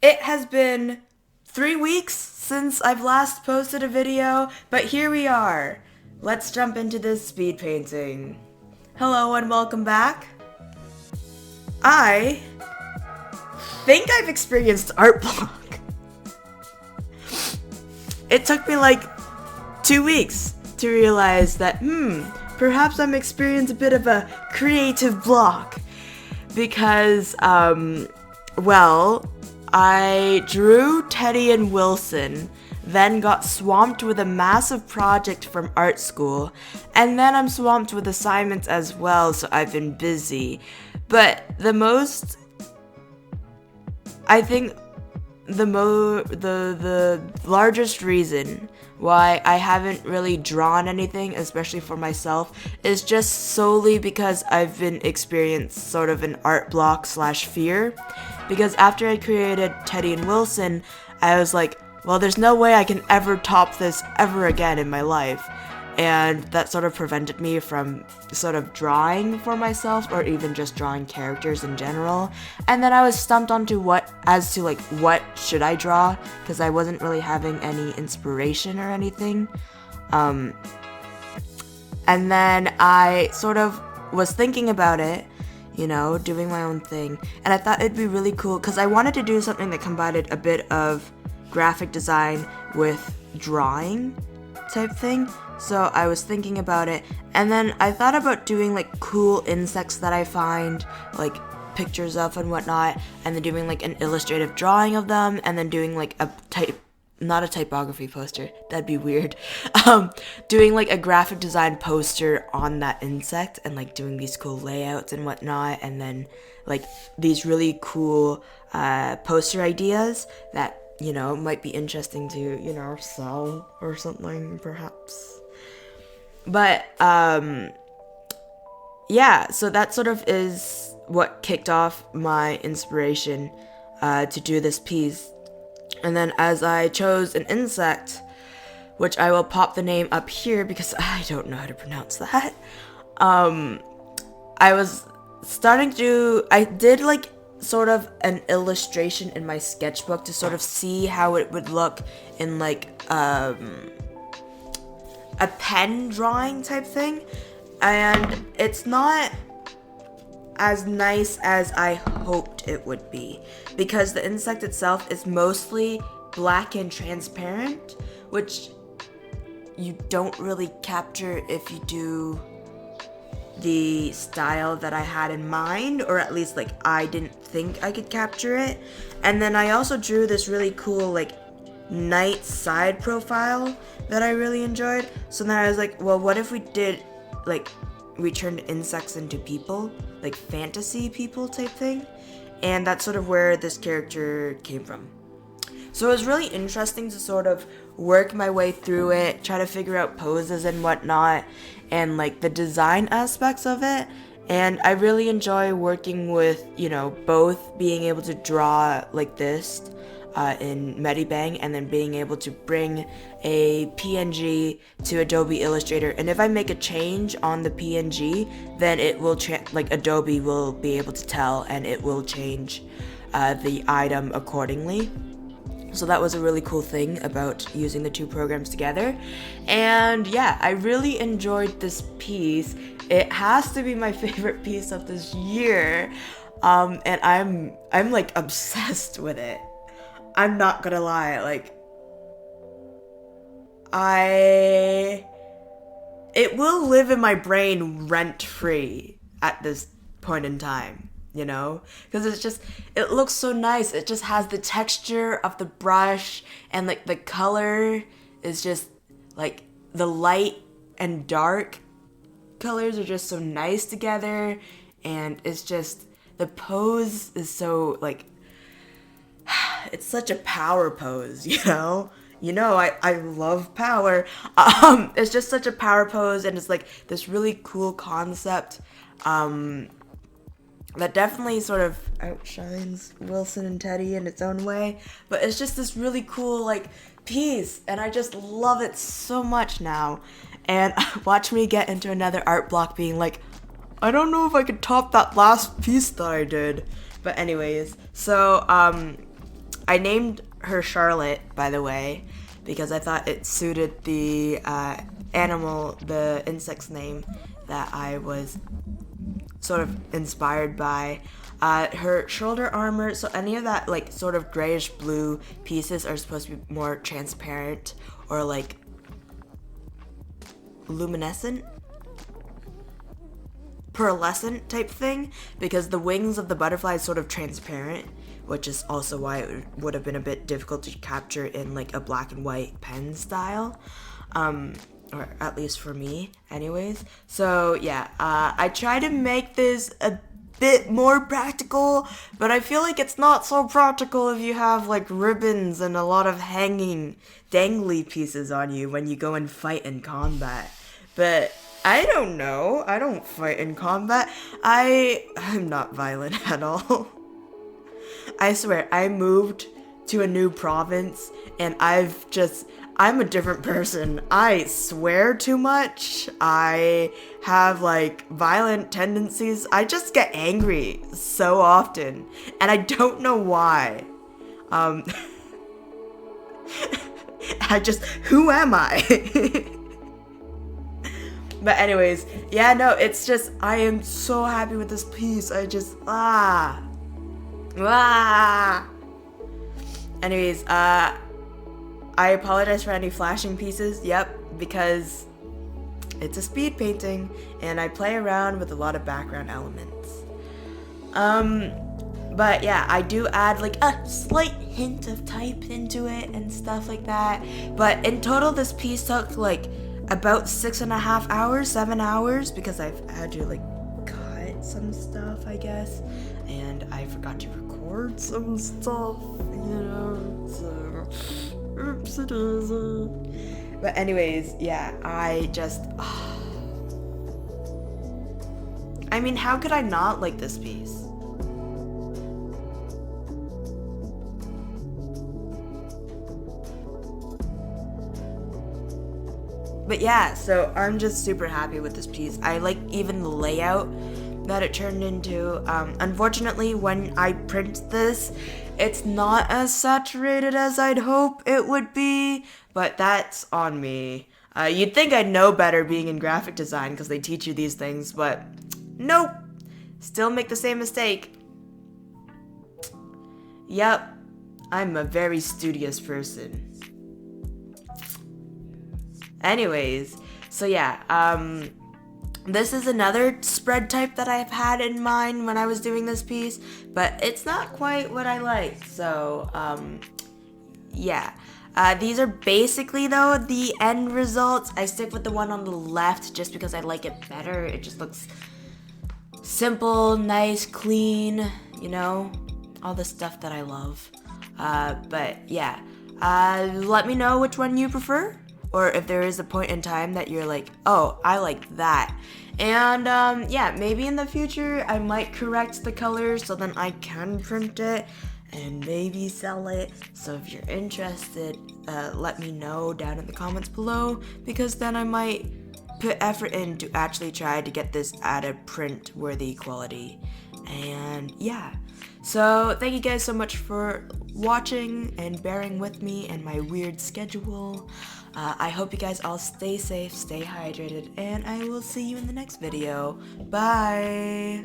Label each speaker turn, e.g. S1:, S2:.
S1: It has been 3 weeks since I've last posted a video, but here we are. Let's jump into this speed painting. Hello and welcome back. I think I've experienced art block. It took me like 2 weeks to realize that, perhaps I'm experiencing a bit of a creative block. Because, I drew Teddy and Wilson, then got swamped with a massive project from art school, and then I'm swamped with assignments as well, so I've been busy. But I think the largest reason why I haven't really drawn anything, especially for myself, is just solely because I've been experienced sort of an art block / fear. Because after I created Teddy and Wilson, I was like, well, there's no way I can ever top this ever again in my life. And that sort of prevented me from sort of drawing for myself or even just drawing characters in general. And then I was stumped onto what should I draw, because I wasn't really having any inspiration or anything. And then I sort of was thinking about it, doing my own thing. And I thought it'd be really cool because I wanted to do something that combined a bit of graphic design with drawing type thing. So I was thinking about it, and then I thought about doing like cool insects that I find, like pictures of and whatnot, and then doing like an illustrative drawing of them, and then doing like not a typography poster, that'd be weird, doing like a graphic design poster on that insect, and like doing these cool layouts and whatnot, and then like these really cool poster ideas that might be interesting to, sell or something, perhaps. But, so that sort of is what kicked off my inspiration to do this piece. And then as I chose an insect, which I will pop the name up here because I don't know how to pronounce that, I was starting to I did like sort of an illustration in my sketchbook to sort of see how it would look in like a pen drawing type thing, and it's not as nice as I hoped it would be, because the insect itself is mostly black and transparent, which you don't really capture if you do the style that I had in mind, or at least like I didn't think I could capture it. And then I also drew this really cool like night side profile that I really enjoyed. So then I was like, well, what if we did like we turned insects into people, like fantasy people type thing? And that's sort of where this character came from. So it was really interesting to sort of work my way through it, try to figure out poses and whatnot, and like the design aspects of it. And I really enjoy working with, both being able to draw like this in Medibang, and then being able to bring a PNG to Adobe Illustrator. And if I make a change on the PNG, then it will Adobe will be able to tell, and it will change the item accordingly. So that was a really cool thing about using the two programs together. And yeah, I really enjoyed this piece. It has to be my favorite piece of this year. And I'm like obsessed with it. I'm not gonna lie, like it will live in my brain rent-free at this point in time, because it looks so nice. It just has the texture of the brush, and like the color is just like the light and dark colors are just so nice together, and it's just the pose is so like it's such a power pose, I love power. It's just such a power pose, and it's like this really cool concept that definitely sort of outshines Wilson and Teddy in its own way. But it's just this really cool like piece, and I just love it so much now. And watch me get into another art block being like, I don't know if I could top that last piece that I did. But anyways, so I named her Charlotte, by the way, because I thought it suited the the insect's name that I was sort of inspired by. Her shoulder armor, so any of that like sort of grayish blue pieces are supposed to be more transparent or like luminescent, pearlescent type thing, because the wings of the butterfly is sort of transparent, which is also why it would have been a bit difficult to capture in like a black and white pen style, or at least for me anyways. So yeah, I try to make this a bit more practical, but I feel like it's not so practical if you have like ribbons and a lot of hanging dangly pieces on you when you go and fight in combat. But I don't know, I don't fight in combat. I'm not violent at all. I swear, I moved to a new province and I'm a different person. I swear too much. I have like violent tendencies. I just get angry so often and I don't know why. Who am I? But anyways, yeah, no, it's just, I am so happy with this piece. Anyways, I apologize for any flashing pieces. Yep, because it's a speed painting and I play around with a lot of background elements. But yeah, I do add like a slight hint of type into it and stuff like that. But in total, this piece took like about 6.5 hours, 7 hours, because I've had to like cut some stuff, I guess, and I forgot to record some stuff, you know, so oopsie-daisy. But anyways, yeah, I mean, how could I not like this piece? But yeah, so I'm just super happy with this piece. I like even the layout that it turned into. Unfortunately, when I print this, it's not as saturated as I'd hope it would be, but that's on me. You'd think I'd know better being in graphic design because they teach you these things, but nope. Still make the same mistake. Yep, I'm a very studious person. Anyways, so yeah, this is another spread type that I've had in mind when I was doing this piece, but it's not quite what I like, so, yeah. These are basically, though, the end results. I stick with the one on the left just because I like it better. It just looks simple, nice, clean, you know, all the stuff that I love. But yeah, let me know which one you prefer. Or if there is a point in time that you're like, oh, I like that. And yeah, maybe in the future I might correct the colors so then I can print it and maybe sell it. So if you're interested, let me know down in the comments below, because then I might put effort in to actually try to get this at a print-worthy quality. And yeah, so thank you guys so much for watching and bearing with me and my weird schedule. I hope you guys all stay safe, stay hydrated, and I will see you in the next video. Bye!